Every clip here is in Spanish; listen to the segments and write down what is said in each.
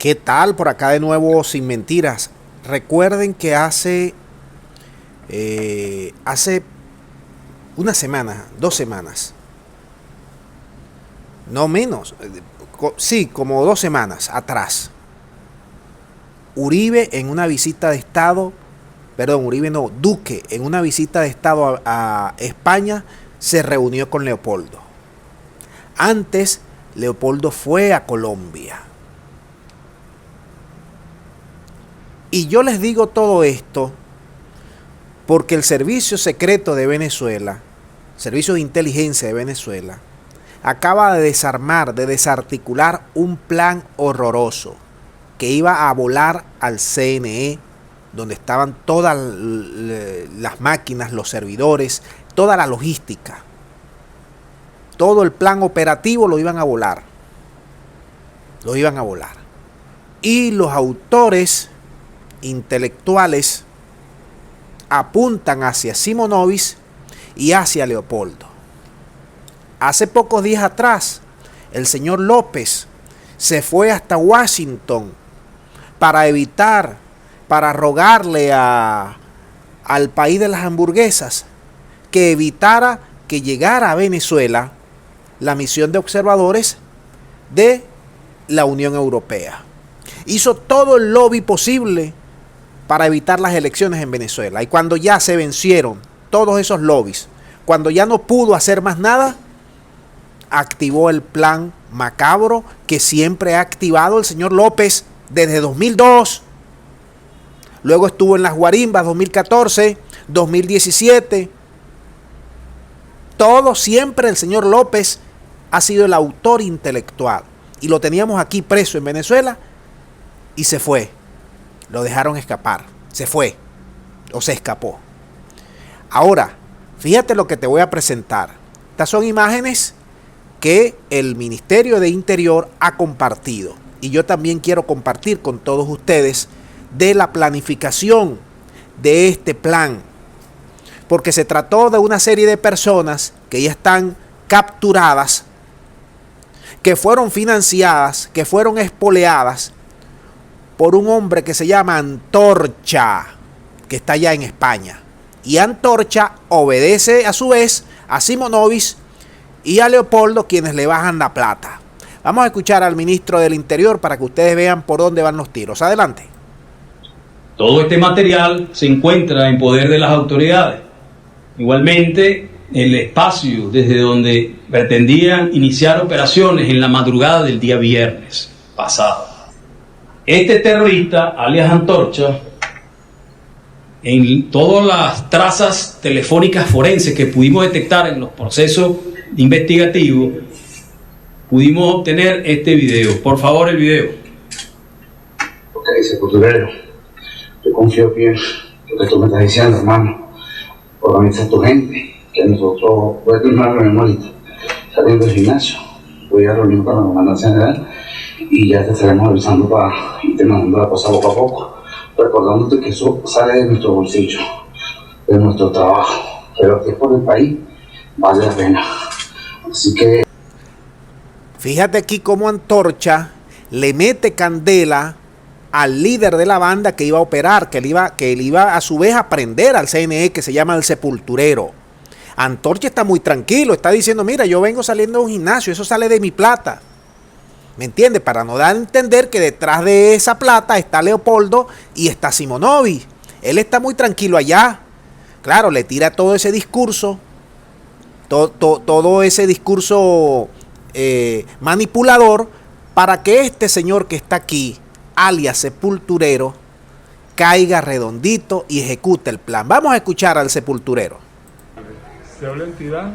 ¿Qué tal? Por acá de nuevo sin mentiras. Recuerden que hace una semana, 2 semanas, no menos, sí, como 2 semanas atrás, Uribe en una visita de Estado, perdón, Uribe no, Duque en una visita de Estado a España se reunió con Leopoldo. Antes, Leopoldo fue a Colombia. Y yo les digo todo esto porque el Servicio Secreto de Venezuela, Servicio de Inteligencia de Venezuela, acaba de desarmar, de desarticular un plan horroroso que iba a volar al CNE, donde estaban todas las máquinas, los servidores, toda la logística. Todo el plan operativo lo iban a volar. Lo iban a volar. Y los autores intelectuales apuntan hacia Simonovic y hacia Leopoldo. Hace pocos días atrás, el señor López se fue hasta Washington para rogarle al país de las hamburguesas que evitara que llegara a Venezuela la misión de observadores de la Unión Europea. Hizo todo el lobby posible para evitar las elecciones en Venezuela. Y cuando ya se vencieron todos esos lobbies, cuando ya no pudo hacer más nada, activó el plan macabro que siempre ha activado el señor López desde 2002. Luego estuvo en las guarimbas 2014, 2017. Todo siempre el señor López ha sido el autor intelectual. Y lo teníamos aquí preso en Venezuela y se fue. Lo dejaron escapar. Se fue. O se escapó. Ahora, fíjate lo que te voy a presentar. Estas son imágenes que el Ministerio de Interior ha compartido. Y yo también quiero compartir con todos ustedes de la planificación de este plan. Porque se trató de una serie de personas que ya están capturadas, que fueron financiadas, que fueron espoleadas por un hombre que se llama Antorcha, que está allá en España. Y Antorcha obedece a su vez a Simonovic y a Leopoldo, quienes le bajan la plata. Vamos a escuchar al ministro del Interior para que ustedes vean por dónde van los tiros. Adelante. Todo este material se encuentra en poder de las autoridades. Igualmente, el espacio desde donde pretendían iniciar operaciones en la madrugada del día viernes pasado. Este terrorista, alias Antorcha, en todas las trazas telefónicas forenses que pudimos detectar en los procesos investigativos, pudimos obtener este video. Por favor, el video. Ok, sepulturero, yo confío bien en lo que tú me estás diciendo, hermano. Organiza tu gente, que nosotros, voy a terminar la memoria, saliendo del gimnasio, voy a reunir con la comandancia general y ya te estaremos avisando para irte mandando la cosa poco a poco, recordándote que eso sale de nuestro bolsillo, de nuestro trabajo, pero que es por el país, vale la pena. Así que... Fíjate aquí cómo Antorcha le mete candela al líder de la banda que iba a operar, que él iba a su vez a prender al CNE, que se llama el Sepulturero. Antorcha está muy tranquilo, está diciendo, mira, yo vengo saliendo de un gimnasio, eso sale de mi plata. ¿Me entiendes? Para no dar a entender que detrás de esa plata está Leopoldo y está Simonovic. Él está muy tranquilo allá. Claro, le tira todo ese discurso, todo ese discurso manipulador, para que este señor que está aquí, alias Sepulturero, caiga redondito y ejecute el plan. Vamos a escuchar al Sepulturero. Cédula entidad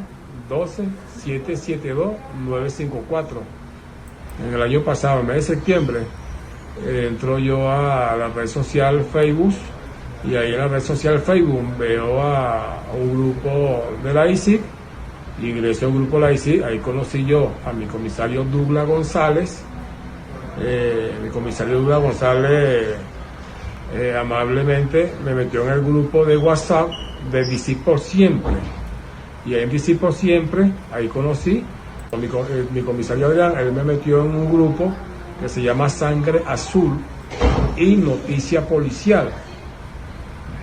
12-772-954. En el año pasado, en el mes de septiembre, entro yo a la red social Facebook, y ahí en la red social Facebook veo a un grupo de la ICIP, ingresé a un grupo de la ICIP, ahí conocí yo a mi comisario Douglas González. Mi comisario Douglas González amablemente me metió en el grupo de WhatsApp de DC por Siempre, y ahí en DC por Siempre, ahí conocí mi comisario Adrián. Él me metió en un grupo que se llama Sangre Azul y Noticia Policial.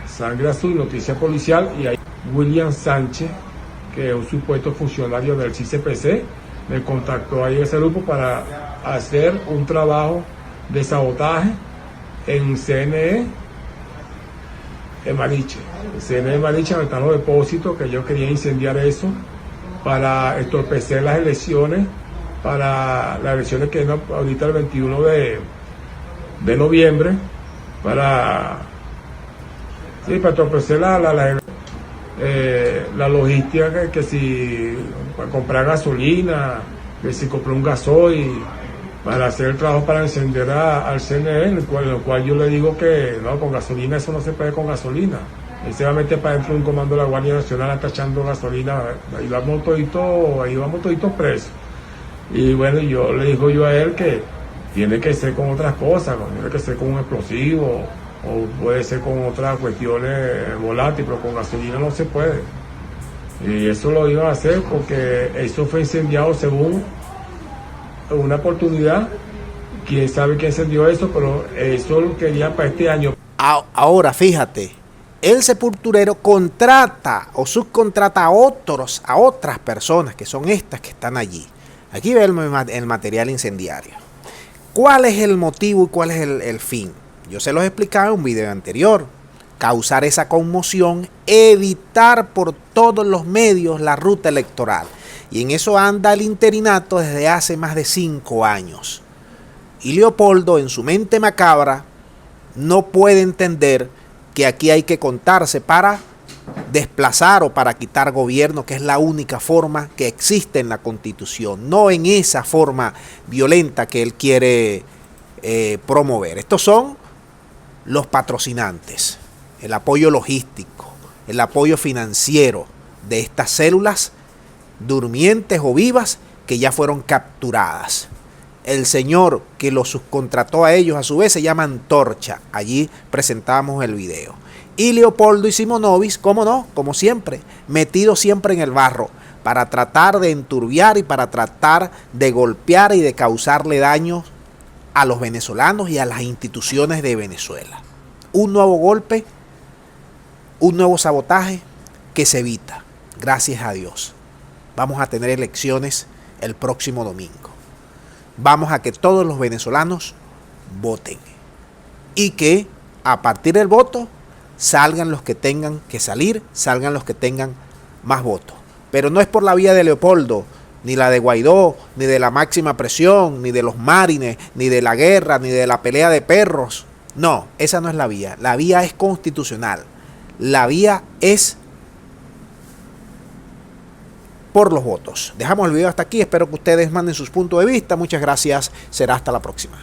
Sangre Azul y Noticia Policial, y ahí William Sánchez, que es un supuesto funcionario del CICPC, me contactó ahí ese grupo para hacer un trabajo de sabotaje en CNE en Mariche. En CNE de Mariche, donde están los depósitos, que yo quería incendiar eso para entorpecer las elecciones, para las elecciones que vienen ahorita el 21 de noviembre, para entorpecer la logística, que si para comprar gasolina, que si compré un gasoil para hacer el trabajo para encender al CNE, en el cual yo le digo que no, con gasolina eso no se puede con gasolina. Él se va a meter para dentro de un comando de la Guardia Nacional, está echando gasolina, ahí vamos toditos presos. Y bueno, yo le digo yo a él que tiene que ser con otras cosas, ¿no? Tiene que ser con un explosivo, o puede ser con otras cuestiones volátiles, pero con gasolina no se puede. Y eso lo iban a hacer porque eso fue incendiado según una oportunidad. Quién sabe quién encendió eso, pero eso lo quería para este año. Ahora, fíjate, el sepulturero contrata o subcontrata a otras personas, que son estas que están allí. Aquí ve el material incendiario. ¿Cuál es el motivo y cuál es el fin? Yo se los explicaba en un video anterior. Causar esa conmoción, evitar por todos los medios la ruta electoral. Y en eso anda el interinato desde hace más de 5 años. Y Leopoldo, en su mente macabra, no puede entender que aquí hay que contarse para desplazar o para quitar gobierno, que es la única forma que existe en la Constitución, no en esa forma violenta que él quiere promover. Estos son los patrocinantes, el apoyo logístico, el apoyo financiero de estas células durmientes o vivas que ya fueron capturadas. El señor que los subcontrató a ellos a su vez se llama Antorcha. Allí presentamos el video. Y Leopoldo y Simonovic, como no, como siempre, metidos siempre en el barro para tratar de enturbiar y para tratar de golpear y de causarle daño a los venezolanos y a las instituciones de Venezuela. Un nuevo golpe, un nuevo sabotaje que se evita, gracias a Dios. Vamos a tener elecciones el próximo domingo. Vamos a que todos los venezolanos voten y que a partir del voto salgan los que tengan que salir, salgan los que tengan más votos. Pero no es por la vía de Leopoldo, ni la de Guaidó, ni de la máxima presión, ni de los Marines, ni de la guerra, ni de la pelea de perros. No, esa no es la vía. La vía es constitucional. La vía es por los votos. Dejamos el video hasta aquí. Espero que ustedes manden sus puntos de vista. Muchas gracias. Será hasta la próxima.